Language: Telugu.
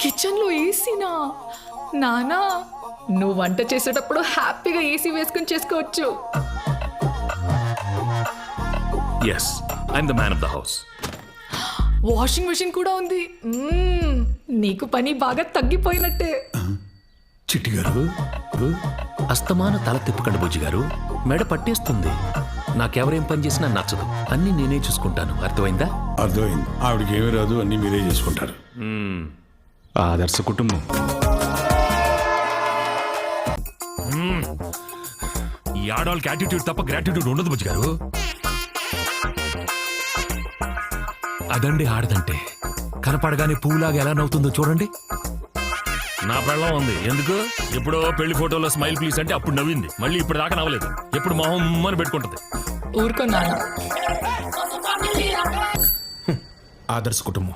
కిచెన్ లో ఏసీనా? నానా, నువ్వు వంట చేసేటప్పుడు హ్యాపీగా ఏసీ వేసుకుని చేసుకోవచ్చు. Yes, I'm the man of the house. Washing machine కూడా ఉంది. నీకు పని బాగా తగ్గిపోయినట్టే. చిట్టి గారు, అస్తమాన తల తిప్పకండి బుజ్జి గారు, మెడ పట్టేస్తుంది. నాకెవరేం పని చేసినా నచ్చదు, అన్నీ నేనే చూసుకుంటాను. అర్థమైందా? అర్థమైంది. ఆవిడకి ఏమీ రాదు, అన్నీ మీరే చేసుకుంటారు. ఆదర్శ కుటుంబం. ఈ ఆడవాళ్ళకి యాటిట్యూడ్ తప్ప గ్రాటిట్యూడ్ ఉండదు బుజ్జి గారు. అదండి ఆడదంటే. కనపడగానే పువ్వులాగా ఎలా నవ్వుతుందో చూడండి. నా పెళ్ళం ఉంది, ఎందుకు? ఎప్పుడో పెళ్లి ఫోటోలో స్మైల్ ప్లీజ్ అంటే అప్పుడు నవ్వింది, మళ్ళీ ఇప్పుడు దాకా నవ్వలేదు. ఎప్పుడు మొహం అని పెట్టుకుంటది. ఊరుకో నాన్న. ఆదర్శ కుటుంబం.